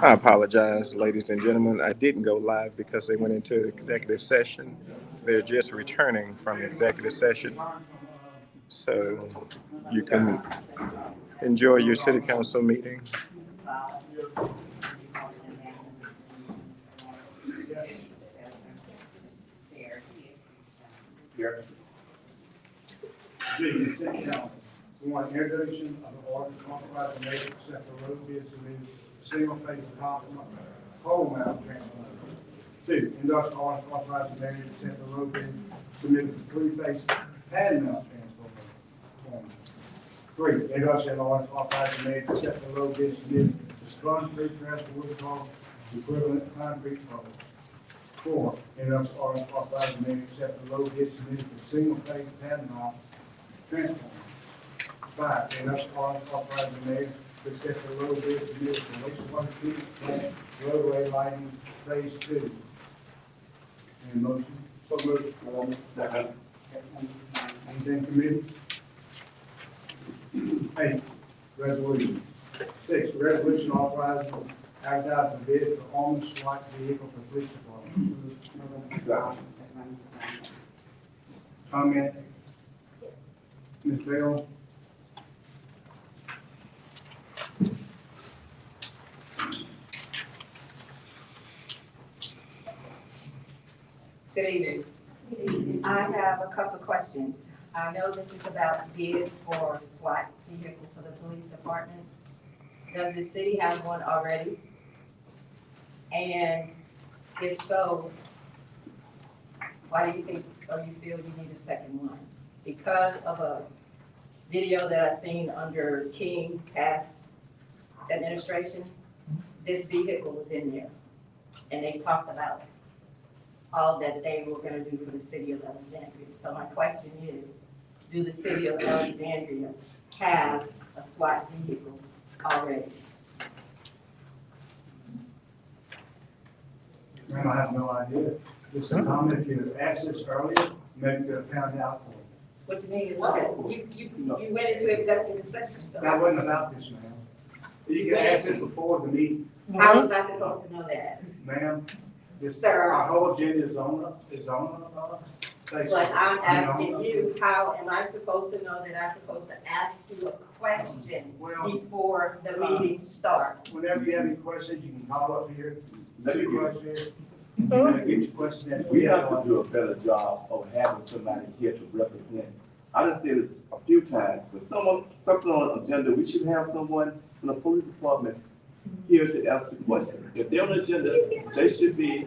I apologize, ladies and gentlemen. I didn't go live because they went into executive session. They're just returning from executive session. So you can enjoy your city council meeting. Here. G, consent calendar. One, introduction of the ordinance authorizing the mayor to accept the road bid submitted to single phase coal mount transformer. Two, industrial ordinance authorizing the mayor to accept the road bid submitted for three phase pad mount transformer. Three, industrial ordinance authorizing the mayor to accept the road bid submitted to spun pre-pressed wood pole equivalent concrete poles. Four, industrial ordinance authorizing the mayor to accept the road bid submitted for single phase pad mount transformer. Five, industrial ordinance authorizing the mayor to accept the road bid submitted for wastewater treatment plant roadway lighting phase two. Any motion? So moved. Second. Anything committee? Eight, resolution. Six, resolution authorizing advertising the bid for armed SWAT vehicle for police department. Comment? Ms. Bell? Good evening. I have a couple of questions. I know this is about bids for SWAT vehicle for the police department. Does the city have one already? And if so, why do you think or you feel you need a second one? Because of a video that I seen under King past administration, this vehicle was in there, and they talked about all that they were going to do for the city of Alexandria. So my question is, do the city of Alexandria have a SWAT vehicle already? Ma'am, I have no idea. This is a comment. If you had asked this earlier, maybe you could have found out for you. What you mean is, okay, you went into executive session. So That wasn't about this, ma'am. You could ask this before the meeting. how was I supposed to know that? Ma'am, this, Sir. our whole agenda is on, Facebook. But I'm asking you, how am I supposed to know that I'm supposed to ask you a question Well, before the meeting starts? Whenever you have any questions, you can call up here. Let me Get get your questions. Get your question answered. We have to do a better job of having somebody here to represent. I done said this a few times, but something on the agenda, we should have someone from the police department here to ask the question. If they're on the agenda, they should be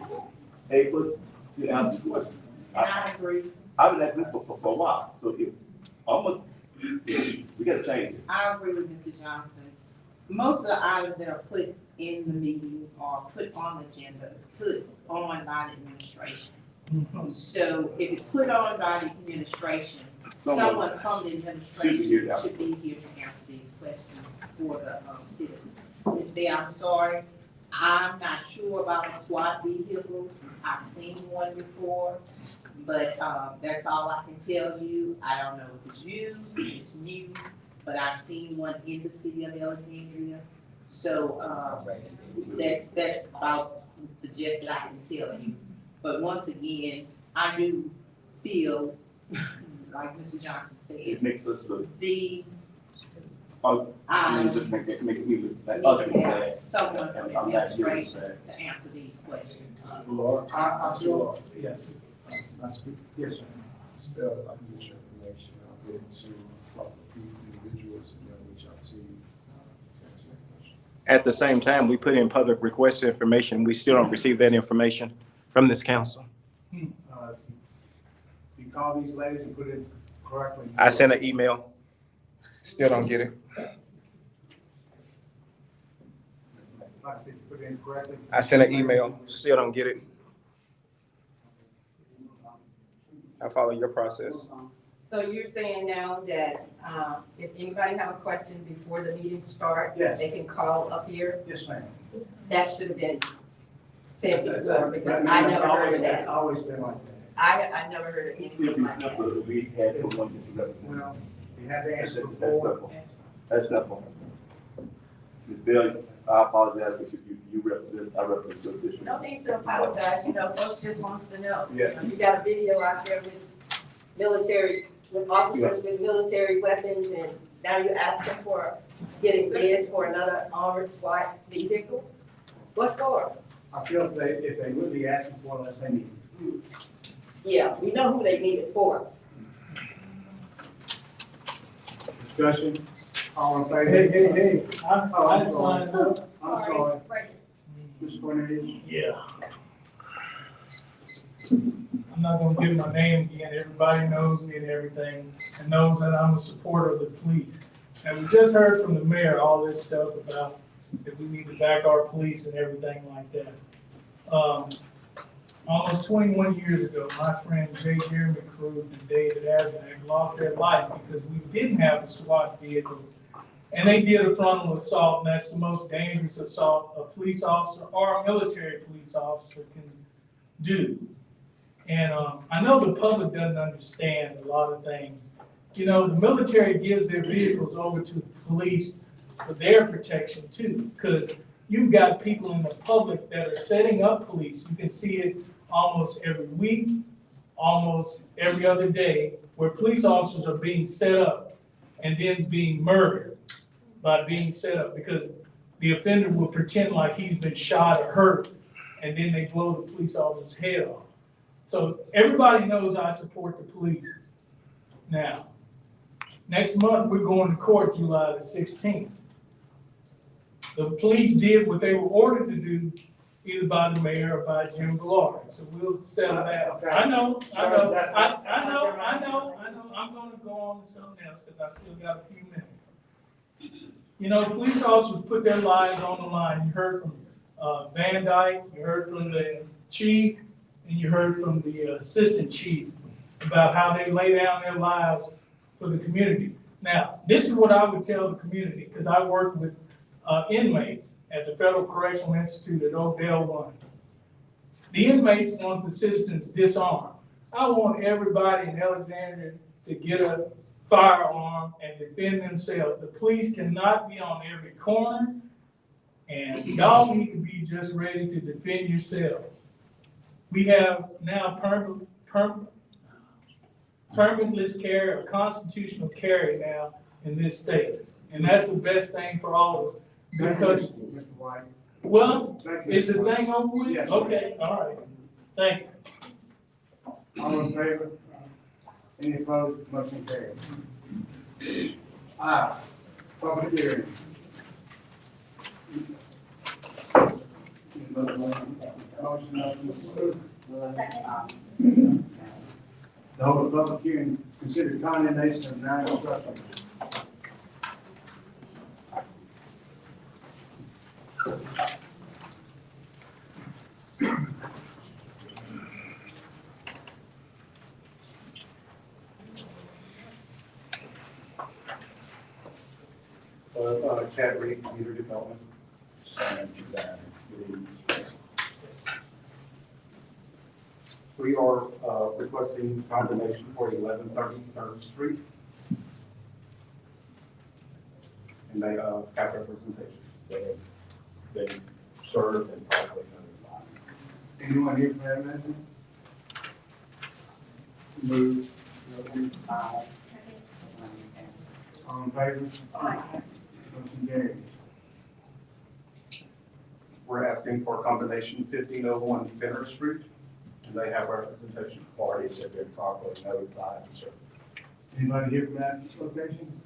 able to answer the question. And I agree. I've been asking this for a while, so we gotta change it. I agree with Mrs. Johnson. Most of the items that are put in the meeting or put on the agenda is put on by the administration. So if it's put on by the administration, someone from the administration should be here to answer these questions for the citizens. Ms. Bay, I'm sorry, I'm not sure about a SWAT vehicle. I've seen one before, but that's all I can tell you. I don't know if it's used, if it's new, but I've seen one in the city of Alexandria. So that's about the gist that I can tell you. But once again, I do feel, like Mr. Johnson It said, makes us look, these it just makes me look like other need to people. have someone from the I'm not sure. administration to answer these questions. I feel, yes, I speak, yes, sir. spell, I can get your information, I'll get it to proper individuals and then reach out to you. To answer that question. At the same time, we put in public request information. We still don't receive that information from this council. You call these ladies and put it correctly. I sent an email, still don't get it. Like I said, you put it in correctly. I sent an email, still don't get it. I follow your process. So you're saying now that if anybody have a question before the meeting starts, Yes. they can call up here? Yes, ma'am. That should have been said before, That- because that- I that's never heard of That's that. always been like that. I never heard of It'd anything be like that. simple if we had someone just to represent. Well, you had to answer That's before. simple. That's simple. Ms. Bill, I apologize, but you You represent, I represent the district. No need to apologize, you know, folks just wants to know. Yeah. You got a video out there with military, with officers with military weapons, and now you're asking for, getting bids for another armored SWAT vehicle? What for? I feel if they would be asking for it unless they need it. Yeah, we know who they need it for. Discussion, all in favor? Hey, Oh, I I'm signed sorry. up. I'm sorry. Mr. Cornelius? Yeah. I'm not gonna give my name again, everybody knows me and everything, and knows that I'm a supporter of the police. And we just heard from the mayor, all this stuff about that we need to back our police and everything like that. Almost 21 years ago, my friends J. Jeremy Cruz and David Asnick lost their life because we didn't have a SWAT vehicle. And they did a frontal assault, and that's the most dangerous assault a police officer or a military police officer can do. And I know the public doesn't understand a lot of things. You know, the military gives their vehicles over to the police for their protection too, because you've got people in the public that are setting up police. You can see it almost every week, almost every other day, where police officers are being set up and then being murdered by being set up, because the offender will pretend like he's been shot or hurt, and then they blow the police officer's head off. So everybody knows I support the police. Now, next month, we're going to court July the 16th. The police did what they were ordered to do, either by the mayor or by Jim Gallardi. So we'll settle that. Okay. I know. I'm gonna go on to something else because I still got a few minutes. You know, police officers put their lives on the line. You heard from Van Dyke, you heard from the chief, and you heard from the assistant chief about how they lay down their lives for the community. Now, this is what I would tell the community, because I work with inmates at the Federal Correctional Institute at Odell 1. The inmates want the citizens disarmed. I want everybody in Alexandria to get a firearm and defend themselves. The police cannot be on every corner, and y'all need to be just ready to defend yourselves. We have now permitless carry or constitutional carry now in this state, and that's the best thing for all of us. Because, Mr. White. well, Thank you, is the Mr. White. thing over with? Yes. Okay, all right. Thank you. All in favor? Any opposed? Motion carries. Public hearing. Motion to hold a public hearing, consider condemnation of 9 structures. Cat Reed Community Development. We are requesting condemnation for 1130 Third Street. And they have representation. They served and probably notified. Anyone here for that amendment? Move. All in favor? Motion carries. We're asking for combination 1501 Fenner Street, and they have representation parties that have been properly notified and served. Anybody here for that location?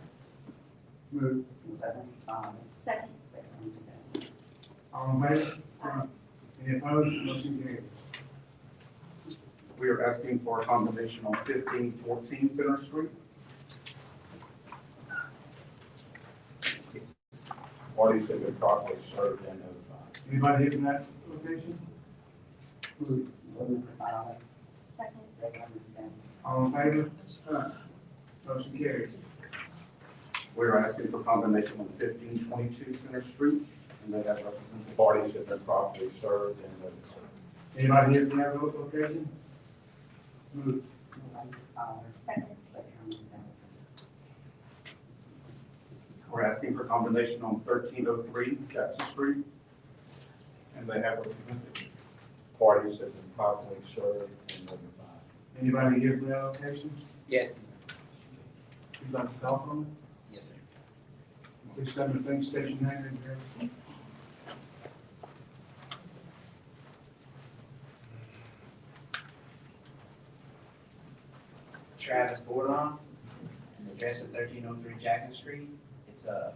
Move. Second. All in favor? Any opposed? Motion carries. We are asking for a combination on 1514 Fenner Street. Parties have been properly served and notified. Anybody here for that location? Move. Second. All in favor? Motion carries. We are asking for combination on 1522 Center Street, and they have represented parties that have been properly served and notified. Anybody here for that location? Move. Second. We're asking for combination on 1303 Jackson Street. and they have represented. Parties have been properly served and notified. Anybody here for the allocations? Yes, You'd like to talk on yes, sir. it? Please come to the thing station name and Travis Bordon, and the address is 1303 Jackson Street. It's a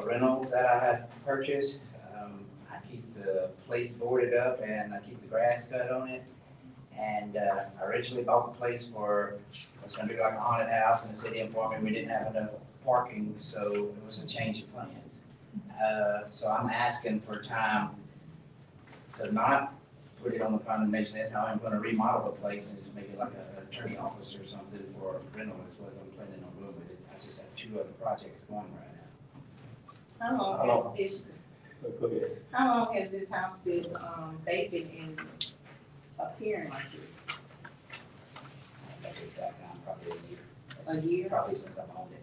rental that I had purchased. I keep the place boarded up and I keep the grass cut on it. And I originally bought the place for, it was gonna be like a haunted house, and the city informed me we didn't have enough parking, so it was a change of plans. So I'm asking for time to not put it on the condemnation list. How I'm gonna remodel the place and just make it like a attorney office or something for rental is what I'm planning on doing with it. I just have 2 other projects going right now. How long has this, Go ahead. how long has this house been, vacant and appearing like this? That's the exact time, probably a year. That's A year? Probably since I've owned it.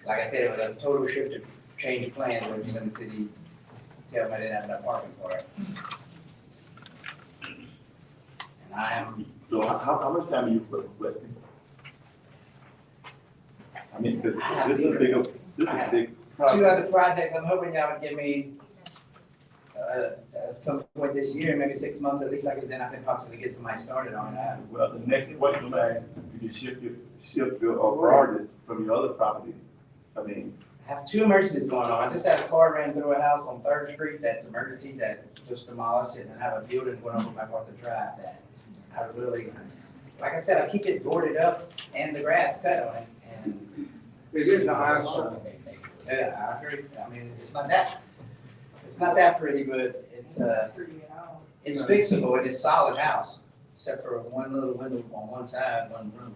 Like I said, it was a total shift of change of plans when the city tell me I didn't have enough parking for it. And I am, So how much time are you requesting? I mean, because this is a big, this is a big 2 project. other projects, I'm hoping y'all would give me, at some point this year, maybe 6 months at least, then I can possibly get somebody started on it. Well, the next question I ask, could you shift your priorities from your other properties? I mean, I have 2 emergencies going on. I just had a car ran through a house on 3rd Street that's emergency that just demolished it, and I have a building going over my part of the drive that I really, like I said, I keep it boarded up and the grass cut on it, and. It is an eyesore. Yeah, I agree. I mean, it's not that pretty, but it's fixable, and it's solid house, except for one little window on one side, one room.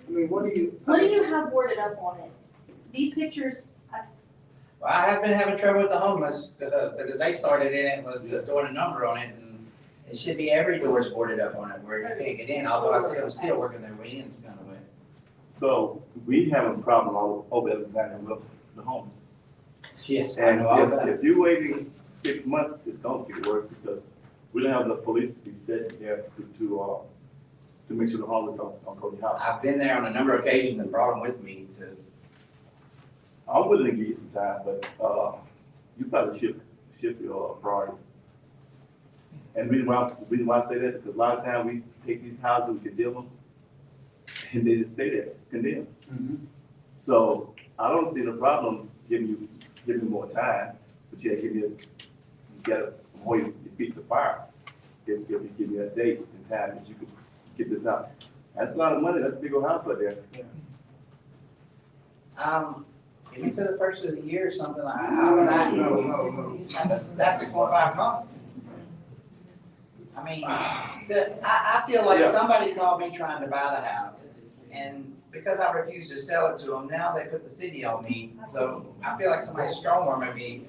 I mean, what do What do you have boarded up on it? These pictures, Well, I have been having trouble with the homeless, because they started in it, was just doing a number on it, and it should be every door's boarded up on it, where you can't get in, although I see them still working their way in, kind of way. so we have a problem all over Alexandria with the homeless. Yes, I And know all about it. if you're waiting 6 months, it's gonna get worse because we don't have the police to be sitting there to make sure the homeless don't go to your house. I've been there on a number of occasions and brought them with me to, I'm willing to give you some time, but, you probably shift your priorities. And the reason why I say that, because a lot of times we take these houses, we condemn them, and they just stay there, condemned. Mhm. So I don't see the problem giving you more time, but you gotta avoid your feet to the fire. If you give you a date and time that you could get this out. That's a lot of money, that's a big old house right there. give me to the first of the year or something like, I would not know. That's 4 or 5 months. I mean, I feel like Yeah. somebody called me trying to buy the house, and because I refused to sell it to them, now they put the city on me, so I feel like somebody's strong-arming me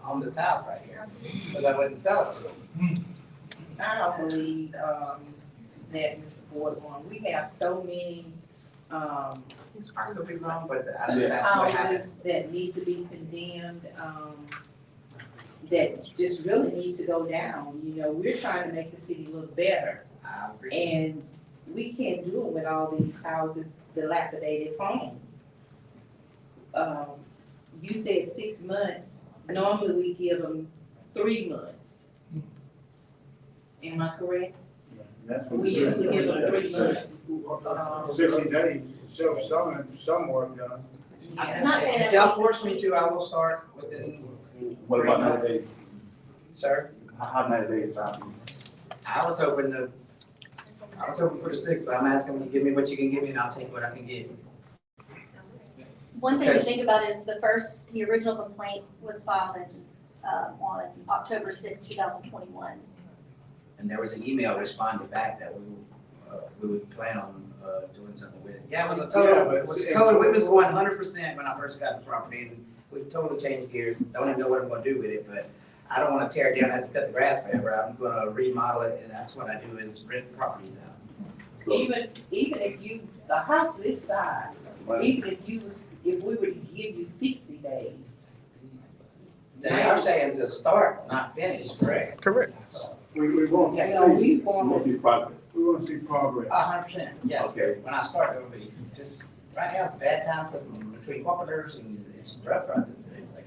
on this house right here, because I wouldn't sell it to them. I don't believe, that, Mr. Boardman, we have so many, I could be wrong, but that's what happens. houses that need to be condemned, that just really need to go down. You know, we're trying to make the city look better, I agree. and we can't do it with all these houses, dilapidated homes. You said 6 months, normally we give them 3 months. Am I correct? That's what. We usually give them 3 months. 60 days, so some work done. I'm not saying If y'all force me to, I will start within, What about 90 days? sir. How 90 days sound? I was hoping for the 6th, but I'm asking you to give me what you can give me, and I'll take what I can get. one thing to think about is the original complaint was filed on October 6, 2021. And there was an email responded back that we would plan on doing something with it. Yeah, it was a Yeah, total, but it was it's- total, it was 100% when I first got the property, and we totally changed gears. Don't even know what I'm gonna do with it, but I don't wanna tear it down, have to cut the grass forever. I'm gonna remodel it, and that's what I do is rent properties out. So, Even if you, a house this size, even if we were to give you 60 days, They are saying to start, not finish, correct? Correct. We want to Yes. So see, we It's want, mostly progress. we want to see progress. 100%, yes. Okay. When I start, it'll be just, right now it's a bad time for between carpenters and it's rough right this. It's like.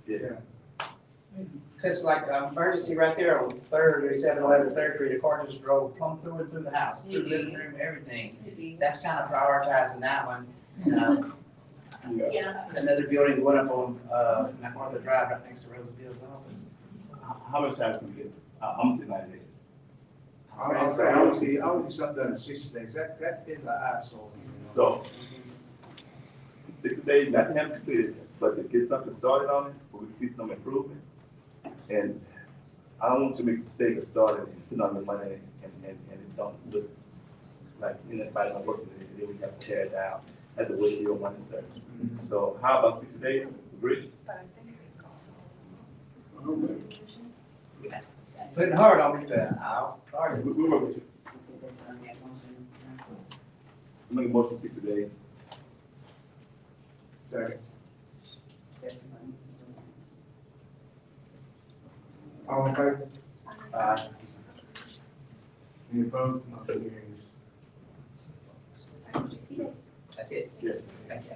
Yeah. Cause like emergency right there on 3711 Third Street, a car just drove plumb through and through the house, through the living room, everything. That's kind of prioritizing that one. Yeah. Yeah, Another building went up on, McArthur Drive, right next to Roosevelt's office. How much time can we get? I'm saying 90 days. I want to see something done in 60 days. That is an eyesore. So, 60 days, not to have it completed, but to get something started on it, where we can see some improvement. And I don't want you to make a mistake of starting and putting on the money and it don't look like anybody's not working, and then we have to tear it down, have to waste your money, sir. So how about 60 days, agree? Putting hard on me, but I'll start it. We work with you. Make a motion 60 days. Second. All in favor? Any opposed? Motion carries. That's it. Yes. Thanks.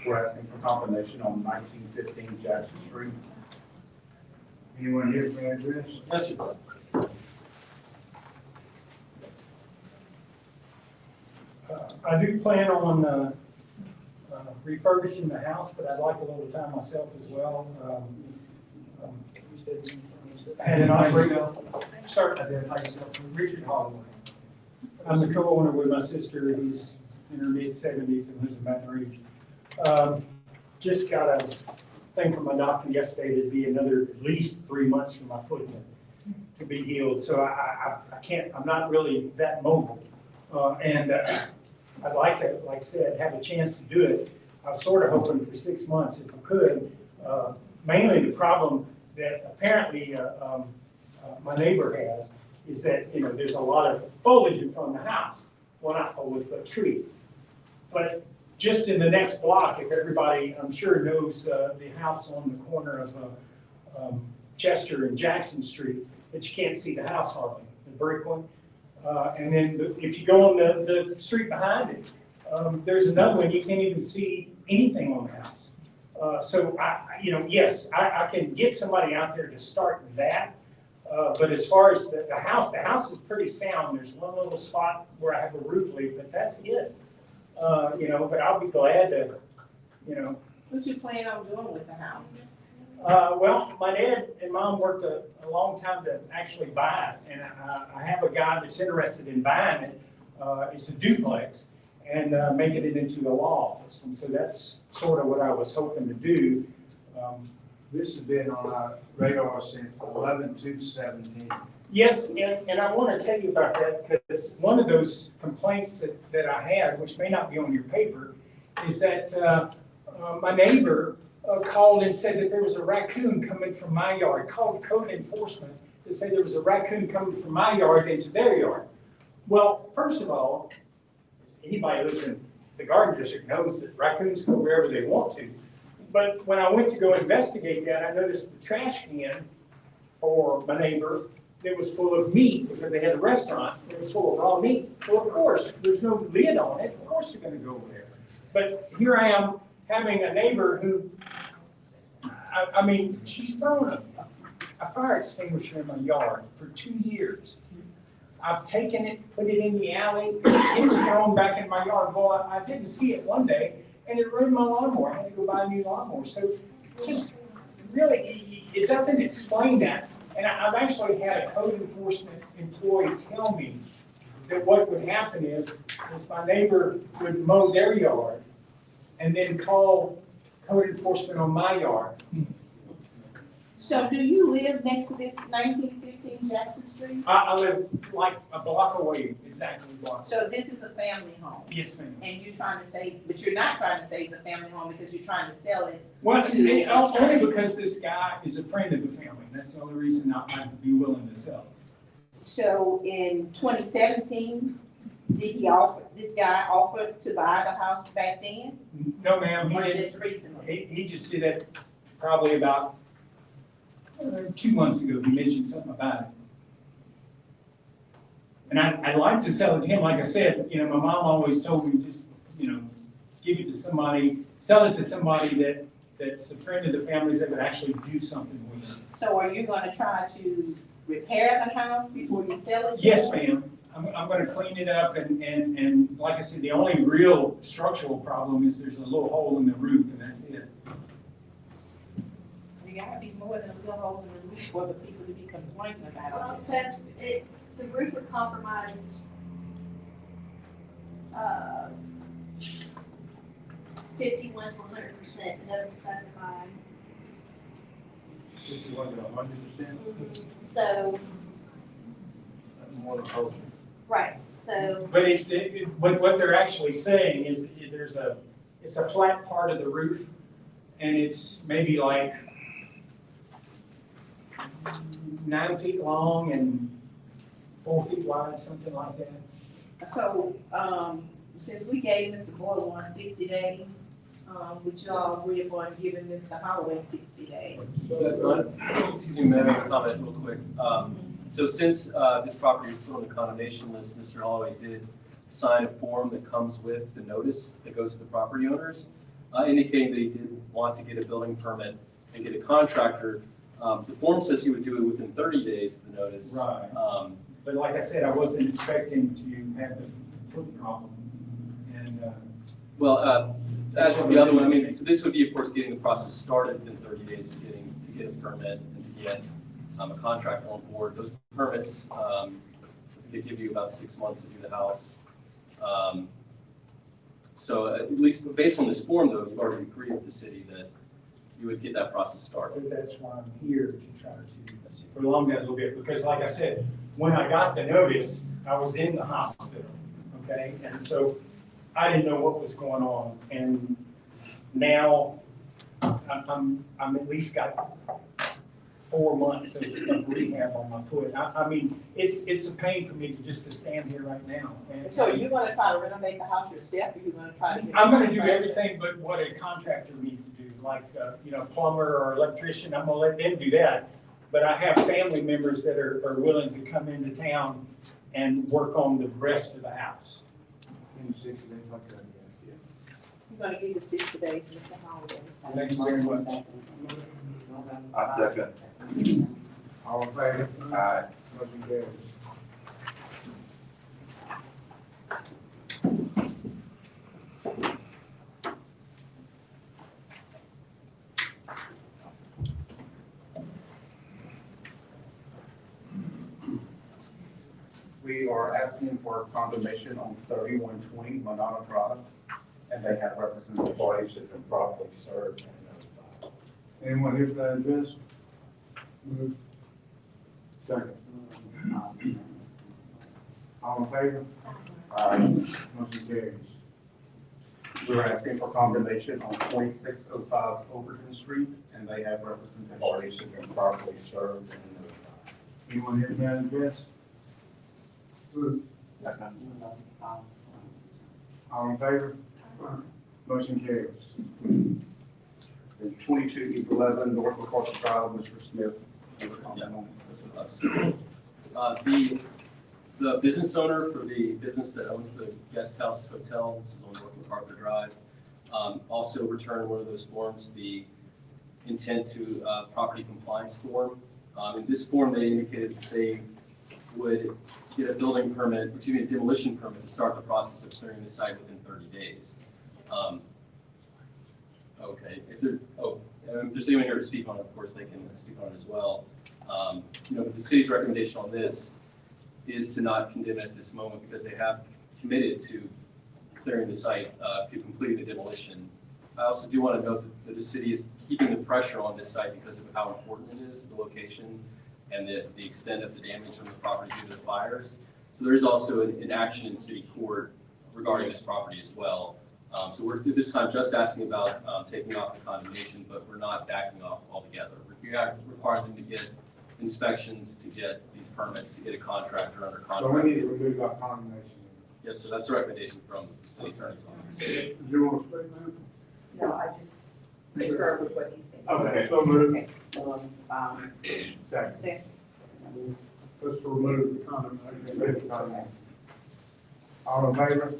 We're asking for confirmation on 1915 Jackson Street. Anyone here for address? Yes, sir. I do plan on refurbishing the house, but I'd like a little time myself as well. And then also, sir, Richard Holloway. I'm the co-owner with my sister, who's in her mid-70s and lives in Baton Rouge. Just got a thing from my doctor yesterday, it'd be another at least 3 months for my foot to be healed. So I can't, I'm not really that mobile. And I'd like to, like I said, have a chance to do it. I was sort of hoping for 6 months if I could. Mainly the problem that apparently my neighbor has is that, you know, there's a lot of foliage in front of the house. Well, not foliage, but trees. But just in the next block, if everybody, I'm sure, knows the house on the corner of Chester and Jackson Street, that you can't see the house hardly, the brick one. And then if you go on the street behind it, there's another one, you can't even see anything on the house. So yes, I can get somebody out there to start that. But as far as the house is pretty sound. There's one little spot where I have a roof leak, but that's it. But I'll be glad to, what you plan on doing with the house? well, my dad and mom worked a long time to actually buy it, and I have a guy that's interested in buying it. It's a duplex, and making it into a law office, and so that's sort of what I was hoping to do. This has been on our radar since 11/2/17. Yes, and I want to tell you about that, because one of those complaints that I had, which may not be on your paper, is that my neighbor called and said that there was a raccoon coming from my yard, called code enforcement to say there was a raccoon coming from my yard into their yard. Well, first of all, anybody who lives in the garden district knows that raccoons go wherever they want to. But when I went to go investigate that, I noticed the trash can for my neighbor that was full of meat, because they had a restaurant, it was full of raw meat. Well, of course, there's no lid on it, of course they're gonna go there. But here I am having a neighbor who, I mean, she's thrown a fire extinguisher in my yard for 2 years. I've taken it, put it in the alley, it's thrown back in my yard. Well, I didn't see it one day, and it ruined my lawnmower. I had to go buy a new lawnmower. So just really, it doesn't explain that. And I've actually had a code enforcement employee tell me that what would happen is my neighbor would mow their yard and then call code enforcement on my yard. So do you live next to this 1915 Jackson Street? I live like a block away, exactly a block. So this is a family home? Yes, ma'am. And you're trying to save, but you're not trying to save the family home because you're trying to sell it? Well, only because this guy is a friend of the family. That's the only reason I'd be willing to sell. So in 2017, this guy offered to buy the house back then, No, ma'am, or he didn't. just recently? He just did that probably about 2 months ago. He mentioned something about it. And I'd like to sell it to him. Like I said, you know, my mom always told me just, you know, give it to somebody, sell it to somebody that's a friend of the family's that would actually do something with it. So are you gonna try to repair the house before you sell it? Yes, ma'am. I'm gonna clean it up and like I said, the only real structural problem is there's a little hole in the roof and that's it. You gotta be more than a little hole in the roof for the people to be complaining Well, about it it. says the roof was compromised, 51 to 100%, doesn't specify. 51 to 100%, So, more than close. right, so, But what they're actually saying is it's a flat part of the roof and it's maybe like 9 feet long and 4 feet wide, something like that. So, since we gave Mr. Boyle 60 days, would y'all agree upon giving Mr. Holloway 60 days? So that's not, excuse me, may I make a comment real quick? So since this property was put on the condemnation list, Mr. Holloway did sign a form that comes with the notice that goes to the property owners, indicating that he did want to get a building permit and get a contractor. The form says he would do it within 30 days of the notice. Right. But like I said, I wasn't expecting to have the foot problem. And, Well, as with the other one, I mean, so this would be, of course, getting the process started within 30 days to get a permit and to get a contractor on board. Those permits, they give you about 6 months to do the house. So at least based on this form, though, you've already agreed with the city that you would get that process started. but that's why I'm here to try to prolong that a little bit, because like I said, when I got the notice, I was in the hospital, okay? And so I didn't know what was going on, and now I'm at least got 4 months of rehab on my foot. I mean, it's a pain for me to stand here right now. And So you're gonna try to renovate the house yourself, or you're gonna try to get? I'm gonna do everything but what a contractor needs to do, like, you know, plumber or electrician, I'm gonna let them do that. But I have family members that are willing to come into town and work on the rest of the house. In 60 days, like that, yeah. You're gonna give it 60 days, Mr. Holloway. Thank you very much. I second. All in favor? Aye. Motion carries. We are asking for condemnation on 3120 Madonna Drive, and they have representative parties that have been properly served and notified. Anyone here for that address? Move. Second. All in favor? Motion carries. We're asking for condemnation on 2605 Overton Street, and they have representative parties that have been properly served and notified. Anyone here for that address? Move. Second. All in favor? Motion carries. And 2211 North McCarthy Drive, Mr. Smith. has a comment on this. The business owner for the business that owns the guest house hotel, this is on North MacArthur Drive, also returned one of those forms, the intent to property compliance form. In this form, they indicated that they would get a building permit, excuse me, a demolition permit to start the process of clearing the site within 30 days. Okay, if there's anyone here to speak on it, of course, they can speak on it as well. You know, but the city's recommendation on this is to not condemn it at this moment because they have committed to clearing the site, to completing the demolition. I also do want to note that the city is keeping the pressure on this site because of how important it is, the location, and the extent of the damage on the property due to the fires. So there is also an action in city court regarding this property as well. So we're this time just asking about taking off the condemnation, but we're not backing off altogether. We are requiring them to get inspections, to get these permits, to get a contractor under So we contract. need to remove our condemnation. Yes, sir, that's the recommendation from the city attorney's office. Do you want to speak now? No, I just concur with what he said. Okay, so moved. Okay, so, Mr. Fowler. Second. Second. Let's remove the condemnation. All in favor?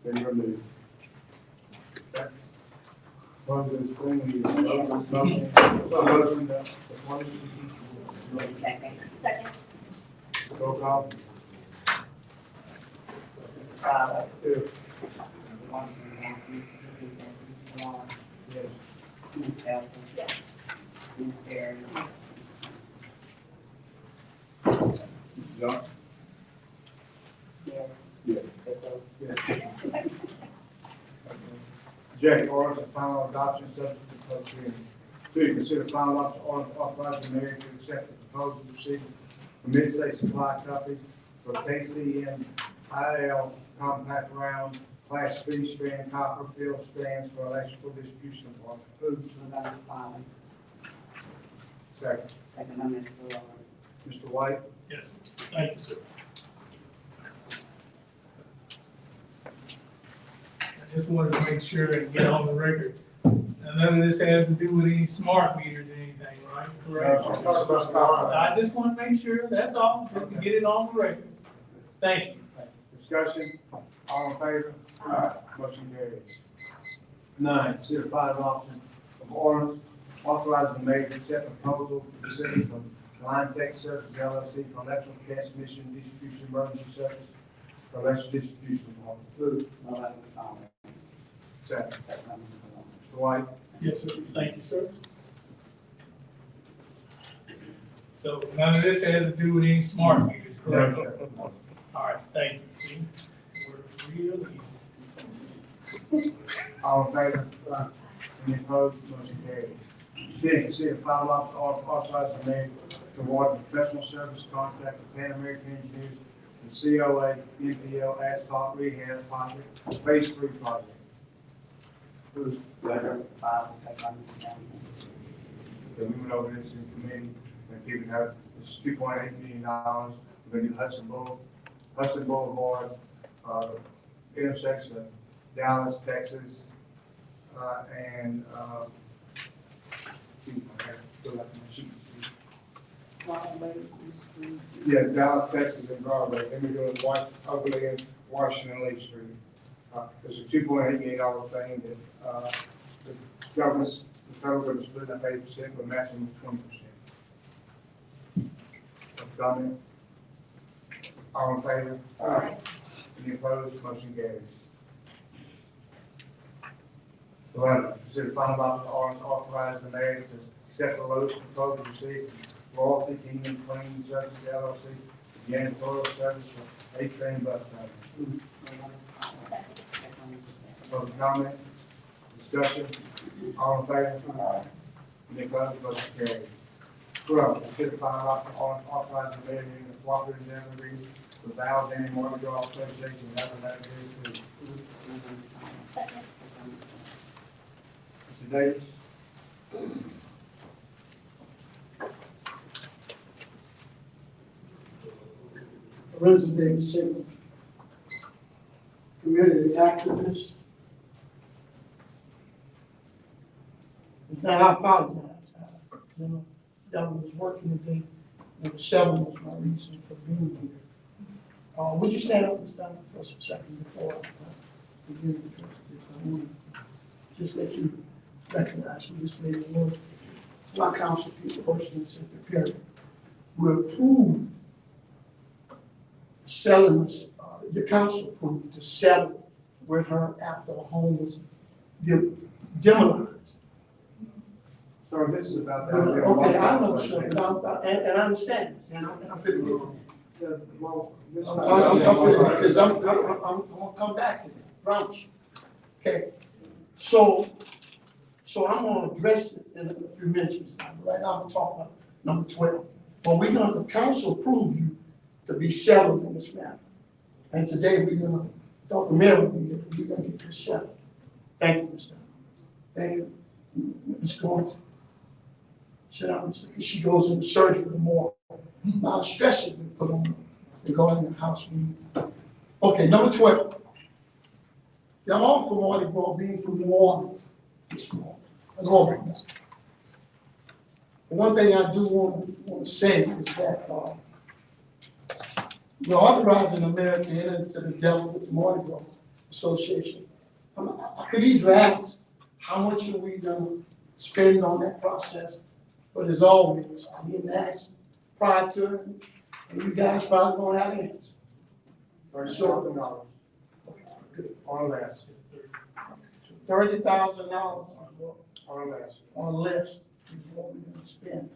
Then remove. Close this thing, we motion, motion that the one, Second. Second. roll call. Fowler. Two. Washington, Mr. Warren. Yes. Ms. Elton. Yes. Ms. Terry. Johnson? Yes. Yes. Yes. J, orders and final adoption subject to public hearing. Two, consider final adoption order authorizing the mayor to accept the proposal received from Mid-State Supply Company for KCM IL compact round class B strand copper field strands for electrical distribution department. Move. Moved by Ms. Fowler. Second. Second by Mr. Warren. Mr. White? Yes, thank you, sir. I just wanted to make sure and get on the record. Now, none of this has to do with any smart meters or anything, right? Correct? I just want to make sure, that's all, just to get it on the record. Thank you. Discussion, all in favor? Motion carries. Nine, consider final adoption of ordinance authorizing the mayor to accept a proposal received from Line Tech Services LLC for electrical transmission distribution emergency service for electrical distribution department. Move. Moved by Ms. Fowler. Second. Second by Mr. Warren. Mr. White? Yes, sir. Thank you, sir. So none of this has to do with any smart meters, correct? All right, thank you. See, we're real easy. All in favor? Any opposed? Motion carries. Ten, consider final adoption authorizing the mayor to award a professional service contract to Pan American Engineers and COA NPL asphalt rehab project, phase 3 project. Move. Mr. Fowler, second by Mr. Johnson. We went over this in committee, and people have, it's $2.8 million. We're gonna do Hudson Boulevard, intersection of Dallas, Texas, and, excuse me, I have to fill out my sheet. Yeah, Dallas, Texas, and Broadway, then we're doing Overland, Washington, Lee Street. It's a $2.8 million thing that, the government's, the federal government's split up 80%, but maximum 20%. Comment? All in favor? Any opposed? Motion carries. 11, consider final adoption ordinance authorizing the mayor to accept the lowest proposal received from Royalty Kingdom Cleaning Services LLC, for janitorial service for 8-train bus drivers. Moved by Ms. Fowler. Second by Mr. Terry. Public comment, discussion, all in favor? Any opposed? Motion carries. 12, consider final adoption ordinance authorizing the mayor to enter a cooperative endeavor agreement with Alexandria Motor Golf Association and other matters too. Moved by Ms. Fowler. Second. Second by Mr. Mr. Terry. Davis? Resident civil community activist. In fact, I apologize. You know, that was working today, and the 7 was my reason for being here. Would you stand up and stand up for a second before I begin to address this? I want to just let you recognize who this lady was. My council people, person said the period. We approved selling this, your council approved to settle with her after the home was demolished. So this is about that. Okay, I know, sir, and I understand, and I'm fitting to get to Yes, well, this. that. I'm gonna come back to that, promise you. Okay, so I'm gonna address it in a few minutes now, but right now I'm gonna talk about number 12. But the council approved you to be settled in this matter. And today Dr. Mayor will be here, we're gonna get this settled. Thank you, Mr. Thank you, Ms. Gordon. she goes into surgery tomorrow. A lot of stress has been put on her regarding the house we. Okay, number 12. Y'all all from Mardi Gras, being from New Orleans. It's normal. One thing I do want to say is that we're authorizing America to enter into the devil with the Mardi Gras Association. I could easily ask, how much are we gonna spend on that process? But as always, I didn't ask prior to it, and you guys probably gonna have answers. $30,000 or less, $30,000 or less. or less is what we're gonna spend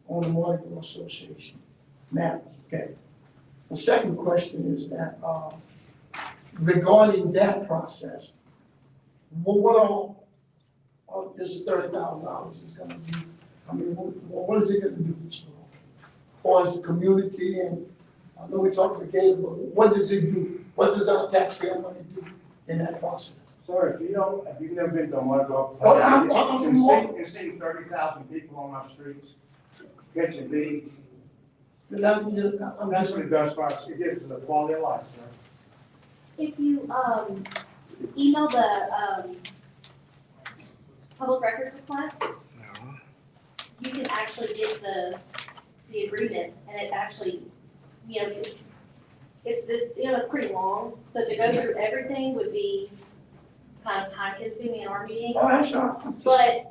on the Mardi Gras Association. Now, okay. The second question is that, regarding that process, what all is the $30,000 is gonna do? I mean, what is it gonna do as far as the community? And I know we talked for Gator, but what does it do? What does our taxpayer money do in that process? Sir, if you've never been to a Mardi Gras, Oh, I'm from New Orleans. and seen 30,000 people on our streets catching bees, I'm that's just, what it does for us. It gives us the quality of life, sir. If you, email the, public records request, you can actually get the agreement, and it actually, you know, it's this, you know, it's pretty long, so to go through everything would be kind of time consuming in our meeting. oh, that's not. But,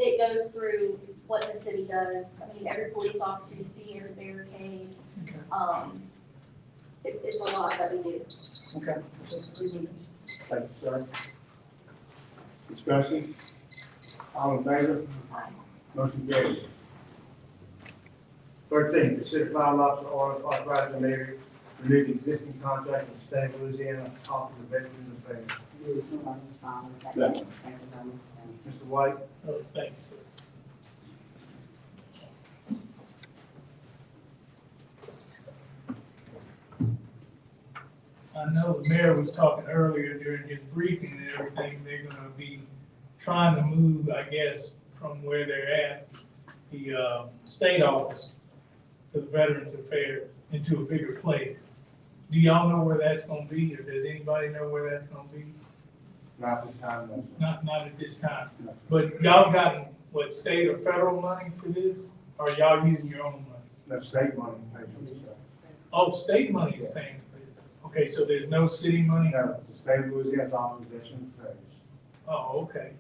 it goes through what the city does. I mean, every police officer you see, every barricade, Okay. it's a lot that we do. Okay. Thank you, sir. Discussion? All in favor? Motion carries. 13, consider final option order authorizing the mayor to renew the existing contract with the state of Louisiana Office of Veterans Affairs. Second. Mr. White? Oh, thank you, sir. I know the mayor was talking earlier during his briefing and everything, they're gonna be trying to move, I guess, from where they're at, the, state office to the Veterans Affairs into a bigger place. Do y'all know where that's gonna be, or does anybody know where that's gonna be? Not this time, no, sir. Not at this time. No. But y'all gotten, what, state or federal money for this? Or y'all using your own money? No state money paid for this, sir. Oh, state money is paying for this. Okay, so there's no city money? No, the state of Louisiana's Office of Veterans Affairs. Oh, okay.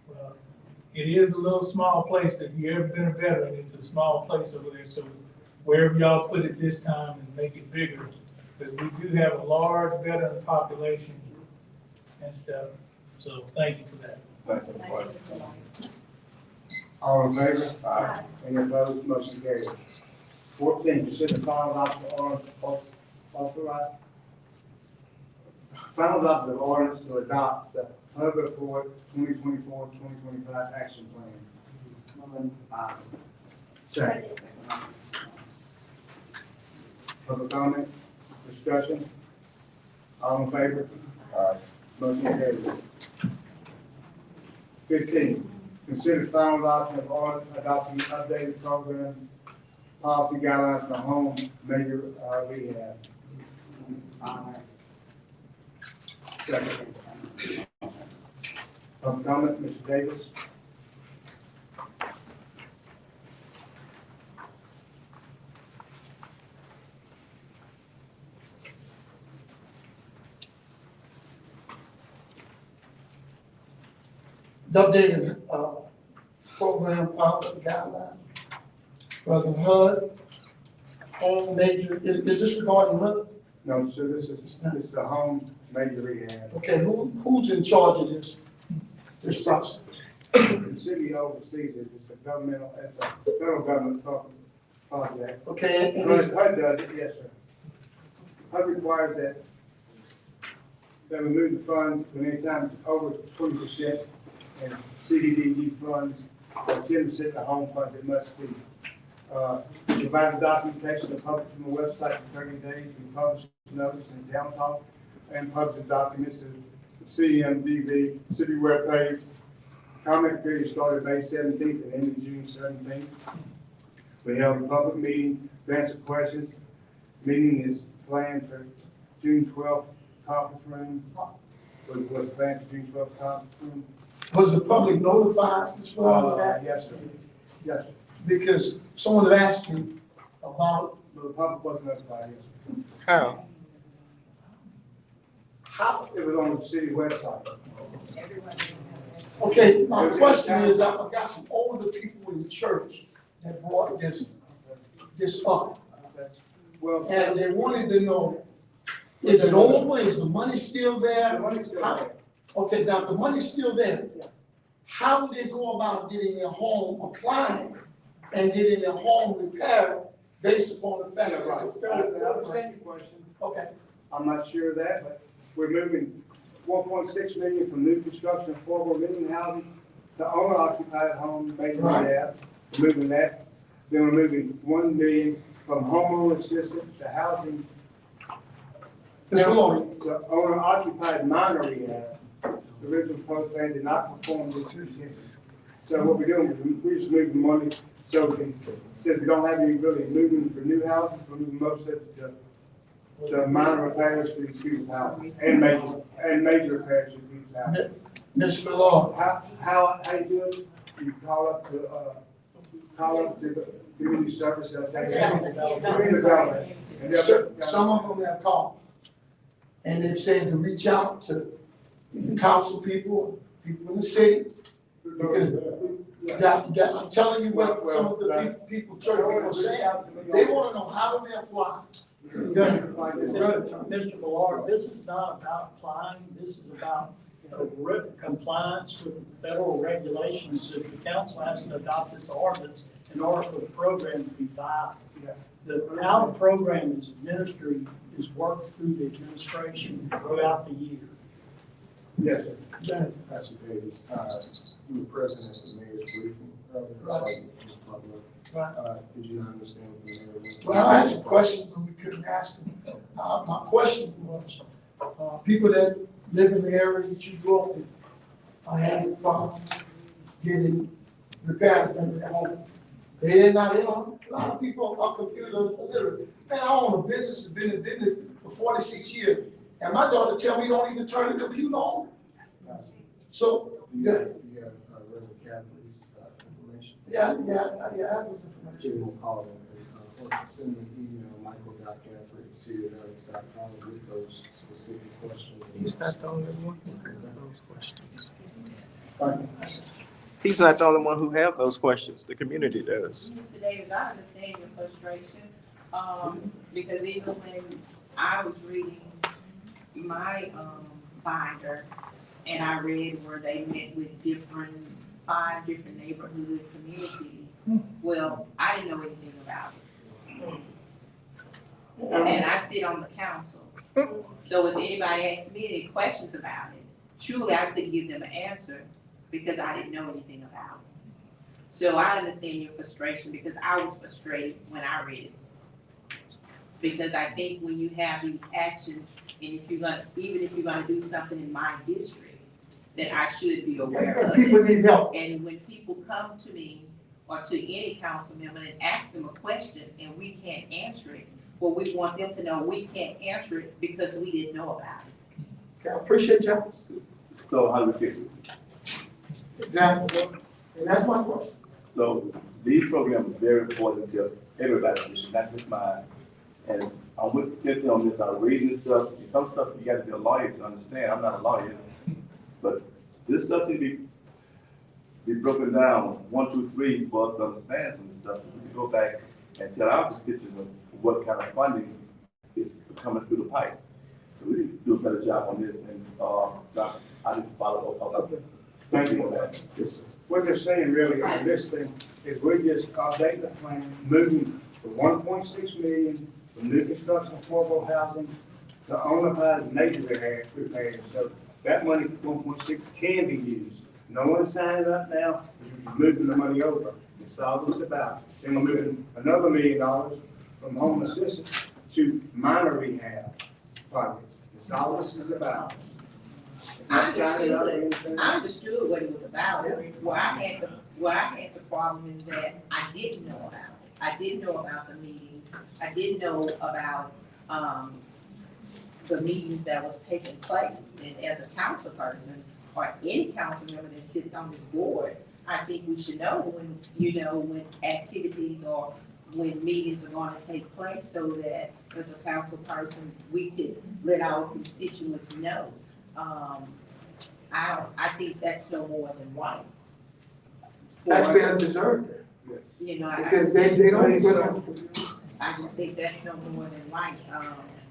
Well, it is a little small place. If you ever been a veteran, it's a small place over there. So wherever y'all put it this time and make it bigger, because we do have a large veteran population and stuff. So thank you for that. Thank you. All in favor? Aye. Any opposed? Motion carries. 14, consider final adoption of authorize final adoption of ordinance to adopt the HUD report 2024-2025 action plan. Second. Public comment, discussion? All in favor? Aye. Motion carries. 15, consider final adoption of ordinance adopting updated program policy guidelines for home major rehab. Second. Public comment, Mr. Davis? The updated, program policy guideline for the HUD, home major, is this regarding HUD? No, sir, this is the home major rehab. Okay, who's in charge of this process? The city oversees it, it's a governmental, it's a federal government project. Okay, and HUD is, does it, yes, sir. HUD requires that we move the funds when any time it's over 20%, and CDBG funds, or 10% of the home funds, it must be. Provide the documentation to public from the website for 30 days. We publish notice in Town Talk and publish the documents to the CMDB city webpage comment period started May 17th and ended June 17th. We held a public meeting to answer questions. Meeting is planned for June 12th conference room. Was planned for June 12th conference room. Was the public notified as well of that? Yes, sir. Yes, sir. Because someone had asked me about The public wasn't notified, yes, sir. How? how, It was on the city website. okay, my question is, I've got some older people in the church that brought this up. Well, And they wanted to know, is it over? Is the money still there? the money's still there. Okay, now the money's still there. How do they go about getting their home applying and getting their home repaired based upon the fact that it's a I federal program? understand your question. Okay, I'm not sure of that, but we're moving 1.6 million from new construction of affordable living housing to owner occupied home, maybe rehab. We're moving that. Then we're moving 1 million from homeowner assistance to housing. Mr. Long, The owner occupied minor rehab. The original proposed plan did not perform this conditions. So what we're doing is we're just moving money so we can, since we don't have any really moving for new houses, we're moving most of it to minor repairs for these people's houses and major repairs for people's houses. Mr. Long, How you do it? You call up to the community service, they'll tell you. Community development. And some of them have called. And they've said to reach out to the council people in the city. Because I'm telling you what some of the people, church people are saying. They want to know how do they apply. Mr. Millard, this is not about applying, this is about compliance with federal regulations. That the council has to adopt this ordinance in order for the program to be viable. How the program is administered is worked through the administration throughout the year. Yes, sir. Pastor Davis, you were present at the mayor's briefing earlier, so it was public. Did you not understand what the mayor was? Well, I had some questions, but we couldn't ask them. My question was, people that live in the area that you grew up in, I had a problem getting repairs in their home. They're not in on, a lot of people are computer illiterate. Man, I own a business, have been in business for 46 years, and my daughter tell me don't even turn the computer on. So, You have Reverend Catherine's information? yeah, I have this information. Give him a call or send him an email, michael.catherick@cityofalex.com with those specific questions. He's not the only one who has those questions. Thank you. He's not the only one who have those questions. The community does. Mr. Davis, I understand your frustration, because even when I was reading my, binder, and I read where they met with 5 different neighborhood communities, well, I didn't know anything about it. And I sit on the council, so if anybody asks me any questions about it, truly I couldn't give them an answer, because I didn't know anything about it. So I understand your frustration, because I was frustrated when I read it. Because I think when you have these actions, and even if you're gonna do something in my district, that I should be aware And of people it. need help. And when people come to me or to any council member and ask them a question and we can't answer it, well, we want them to know we can't answer it because we didn't know about it. Okay, I appreciate you. So how do we fix it? Exactly. And that's my question. So these programs are very important to everybody, not just mine. And I'm with Cynthia on this, I'm reading this stuff, and some stuff you gotta be a lawyer to understand, I'm not a lawyer. But this stuff need to be broken down, 1, 2, 3, for us to understand some of this stuff, so we can go back and tell our constituents what kind of funding is coming through the pipe. So we need to do a better job on this, and, I need to follow up. Thank you for that. What they're saying really on this thing is we just update the plan, moving from 1.6 million from new construction of affordable housing to owner-occupied major repairs. So that money, 1.6, can be used. No one's signing up now, we're moving the money over. It's all this about. Then we're moving another $1 million from home assistance to minor rehab projects. It's all this is about. I understood what it was about. Where I had the problem is that I didn't know about it. I didn't know about the meeting. I didn't know about, the meetings that was taking place. And as a council person, or any council member that sits on this board, I think we should know when, when activities or when meetings are gonna take place, so that as a council person, we could let our constituents know. I think that's no more than right. Taxpayers deserve that, I because they don't put up. I just think that's no more than right.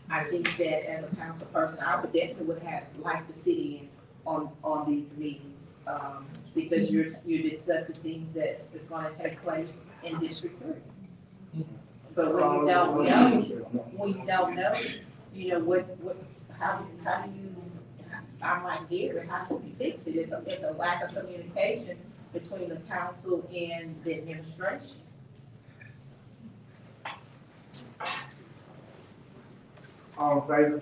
I think that as a council person, I would definitely like to sit in on these meetings, because you're discussing things that is gonna take place in District 3. But when you don't know, how do you, I'm like Gary, how do you fix it? It's a lack of communication between the council and the administration. All in favor?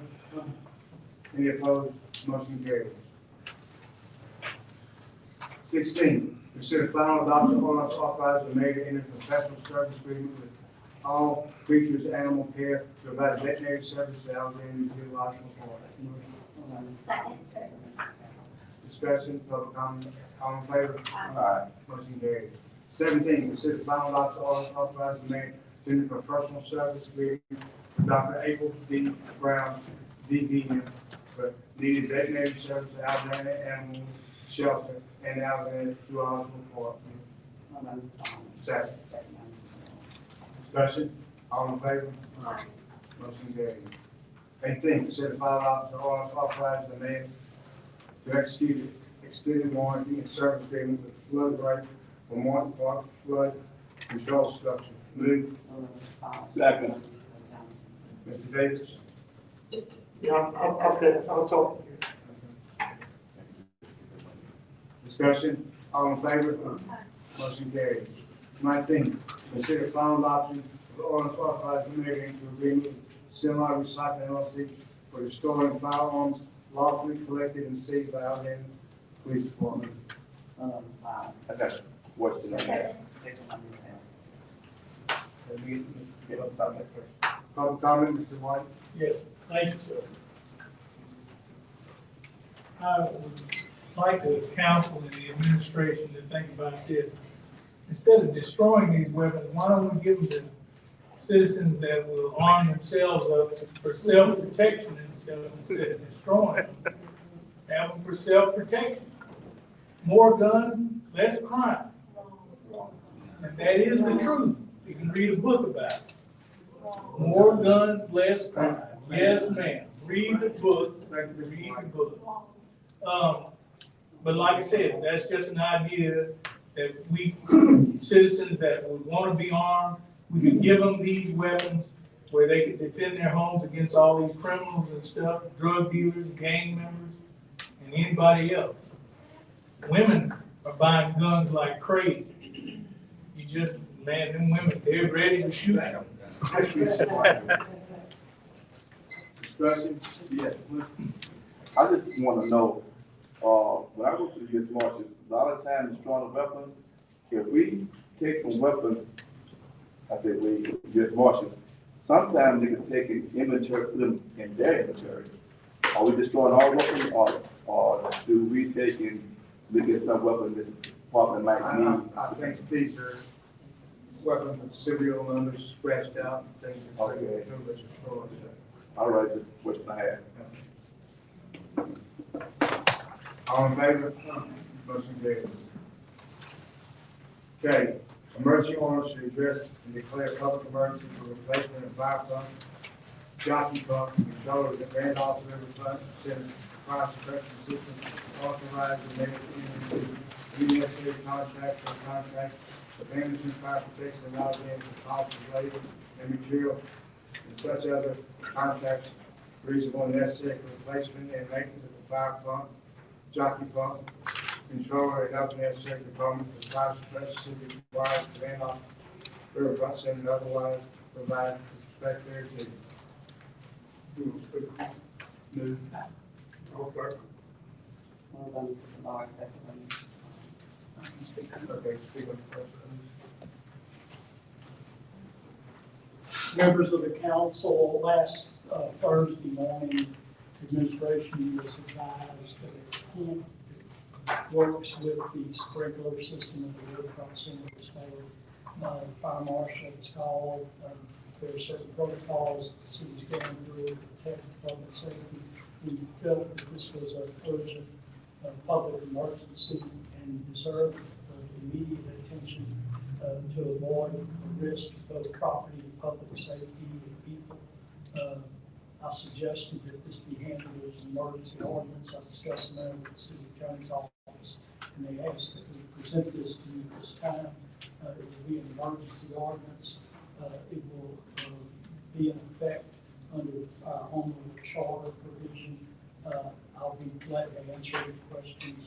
Any opposed? Motion carries. 16, consider final adoption of ordinance authorizing the mayor to enter professional service agreement with all creatures animal care to provide veterinary services to Alexandria Zoological Park. Second. Discussion, public comment, all in favor? Aye. Motion carries. 17, consider final adoption of ordinance authorizing the mayor to enter professional service agreement with Dr. April D. Brown, DVM, for needed veterinary services to Alexandria Animal Shelter and Alexandria Zoological Park. Second. Discussion, all in favor? Motion carries. 18, consider final adoption of ordinance authorizing the mayor to execute extended warranty and service agreement with Flood Right for Martin Park Flood Control Structure. Move. Second. Mr. Davis. Yeah, okay, so I'll talk to you. Discussion, all in favor? Motion carries. 19, consider final adoption of the ordinance authorizing the mayor to agreement with Semi Recycling LLC for restoring firearms lawfully collected and seized by Alabama Police Department. I got a question on that. Let me get up about that first. Public comment, Mr. White? Yes, thank you, sir. I would like the council and the administration to think about this. Instead of destroying these weapons, why don't we give them to citizens that will arm themselves up for self-protection instead of destroying them? Have them for self-protection. More guns, less crime. And that is the truth. You can read a book about it. More guns, less crime. Yes, ma'am. Read the book. Read the book. But like I said, that's just an idea that we, citizens that would want to be armed, we could give them these weapons where they could defend their homes against all these criminals and stuff, drug dealers, gang members, and anybody else. Women are buying guns like crazy. You just, man, them women, they're ready to shoot them. Discussion? Yes. I just want to know, when I go to the U.S. Marshals, a lot of times destroying weapons, if we take some weapons, I say we, U.S. Marshals, sometimes they can take an inventory, put them in their inventory. Are we destroying all weapons, or do we take and look at some weapons that the department might need? I think these are weapons with serial numbers scratched out, and things that are Okay. too much destroyed. All right, that's the question I have. All in favor? Motion carries. Okay, emergency orders to address and declare public emergency for replacement of fire pump, jockey pump, controller of the Randolph River Front, Center Fire Suppression System, authorized and made into USA contract for contract of Anderson Fire Protection and Alexandria for cost of labor and material and such other contracts reasonable and necessary for replacement and maintenance of the fire pump, jockey pump, controller, and other necessary components for fire suppression should be required to Randolph River Front Center and otherwise provide for respect thereto. Move. Move on to the large second. Okay, speak up first, please. Members of the council, last Thursday morning, administration was advised that a pump that works with the sprinkler system of the riverfront center was failed. The fire marshal was called. There are certain protocols the city's going through to protect public safety. We felt that this was an urgent public emergency and deserved immediate attention to avoid the risk of both property and public safety and people. I suggested that this be handled as an emergency ordinance. I discussed that with the city attorney's office, and they asked that we present this to you this time. It will be an emergency ordinance. It will be in effect under our home rule charter provision. I'll be glad to answer any questions.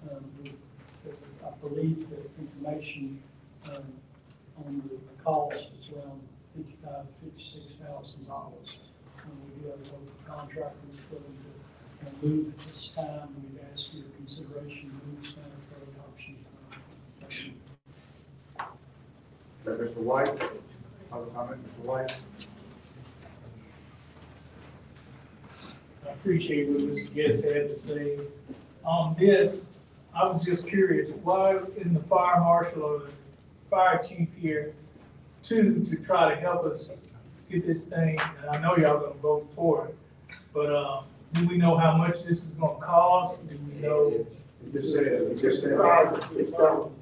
I believe that information on the cost is around $55,000 to $56,000. We do have a local contractor who's willing to move at this time. We've asked for your consideration to move this matter for adoption. Mr. White, other comment, Mr. White? I appreciate what Mr. Guest had to say. On this, I was just curious, why isn't the fire marshal or the fire chief here to try to help us get this thing? And I know y'all gonna vote for it, but do we know how much this is gonna cost? Do we know? You just said. 5 to 6 dollars.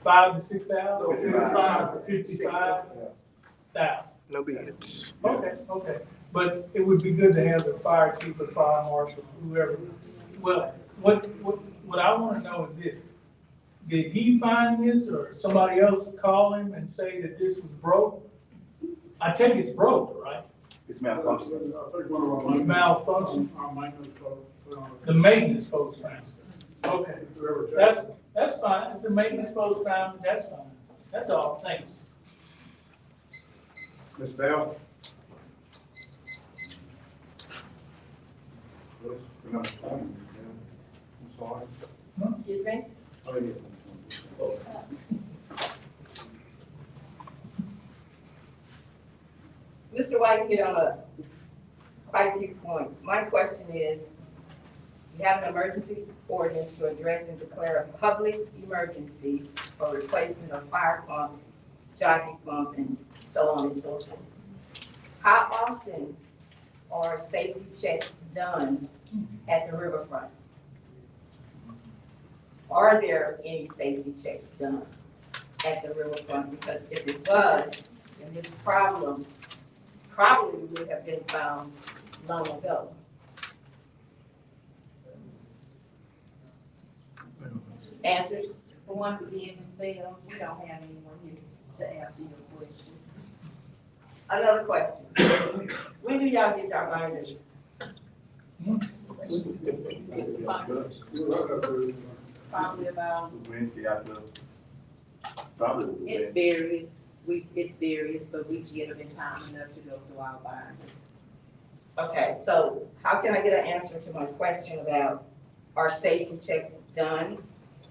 5 to 6,000? 55. 55,000. No bids. Okay. But it would be good to have the fire chief or fire marshal, whoever. Well, what I want to know is this: did he find this, or somebody else call him and say that this was broke? I take it's broke, right? It's malfunction. It's malfunction. The maintenance folks found it. Okay, that's fine. If the maintenance folks found it, that's fine. That's all. Thanks. Ms. Bell? I'm sorry. Excuse me? Oh, yeah. Mr. White hit on quite a few points. My question is, you have an emergency ordinance to address and declare a public emergency for replacement of fire pump, jockey pump, and so on and so forth. How often are safety checks done at the riverfront? Are there any safety checks done at the riverfront? Because if it was, then this problem probably would have been found long ago. Answers? But once again, Ms. Bell, we don't have anyone here to answer your question. Another question. When do y'all get your binders? Probably about, Wednesday after, probably. it varies, but we get them in time enough to go through our binders. Okay, so how can I get an answer to my question about are safety checks done?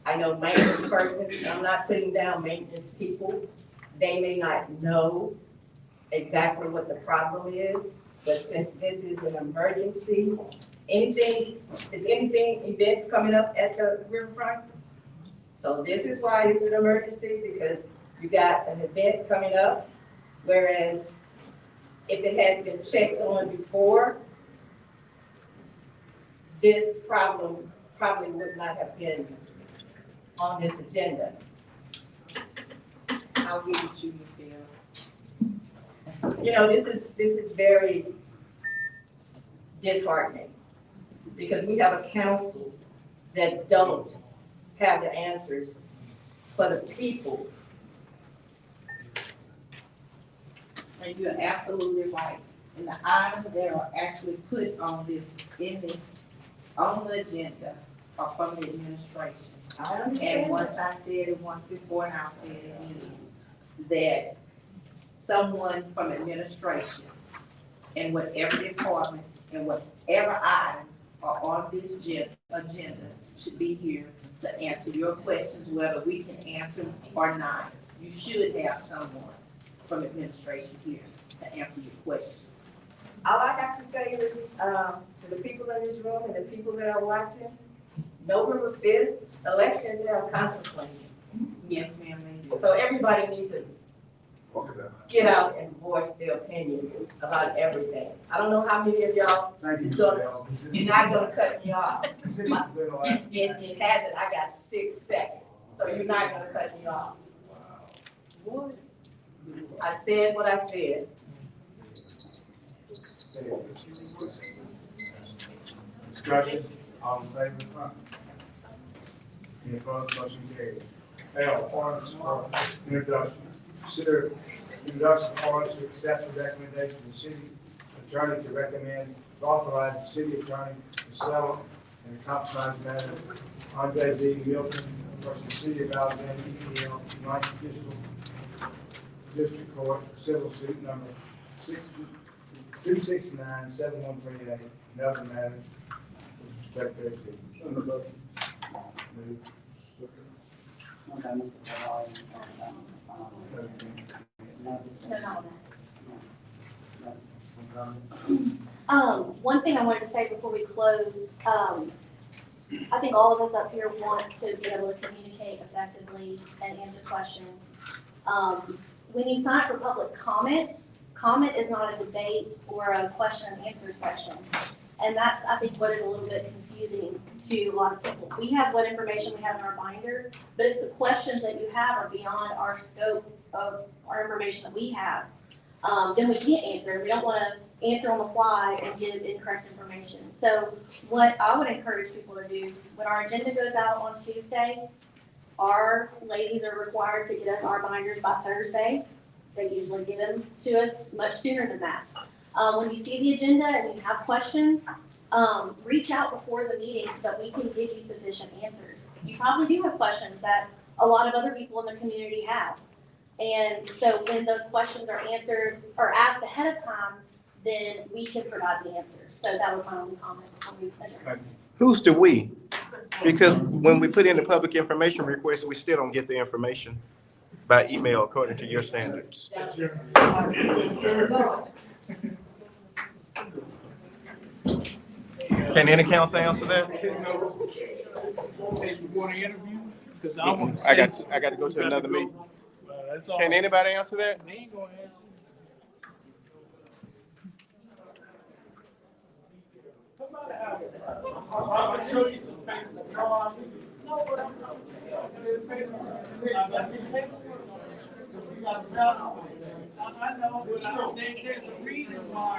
I know maintenance person, I'm not putting down maintenance people. They may not know exactly what the problem is, but since this is an emergency, events coming up at the riverfront? So this is why it's an emergency, because you got an event coming up, whereas if it had been checked on before, this problem probably would not have been on this agenda. I'll give it to you, Ms. Bell. You know, this is very disheartening, because we have a council that don't have the answers for the people. And you're absolutely right. And the items that are actually put on on the agenda are from the administration. I And understand once that. I said it once before, and I'll say it again, that someone from administration in whatever department and whatever items are on this agenda agenda should be here to answer your questions, whether we can answer or not. You should have someone from administration here to answer your questions. All I have to say is, to the people in this room and the people that are watching, November 5th, elections have consequences. Yes, ma'am, they do. So everybody needs to get out and voice their opinion about everything. I don't know how many of y'all, Thank you, Mr. Look, Bell. you're not gonna cut me off. City Bill, I- It hasn't, I got 6 seconds, so you're not gonna cut me off. I said what I said. Discussion, all in favor? Any opposed, motion carries. L, ordinance for introduction. Consider introduction of ordinance to accept the recommendation of the city attorney to recommend, authorize the city attorney to settle in a compromise matter, Andre B. Milton versus City of Alexandria, EPL, Ninth District Court, civil suit number 269-7138, and other matters. Secretary, please. Move. One thing I wanted to say before we close, I think all of us up here want to be able to communicate effectively and answer questions. When you sign up for public comment is not a debate or a question and answer session. And that's, I think, what is a little bit confusing to a lot of people. We have what information we have in our binder, but if the questions that you have are beyond our scope of our information that we have, then we can't answer. We don't want to answer on the fly and give incorrect information. So what I would encourage people to do, when our agenda goes out on Tuesday, our ladies are required to get us our binders by Thursday. They usually get them to us much sooner than that. When you see the agenda and you have questions, reach out before the meeting so that we can give you sufficient answers. You probably do have questions that a lot of other people in the community have. And so when those questions are answered or asked ahead of time, then we can provide the answers. So that was my only comment before we adjourn. Who's the we? Because when we put in the public information request, we still don't get the information by email according to your standards. Can any council answer that? Hey, you want to interview? Because I want to I say. got to go to another meeting. That's all. Can anybody answer that? They ain't gonna answer. I'm gonna show you some papers. No, but I'm not. I know, but there's a reason why.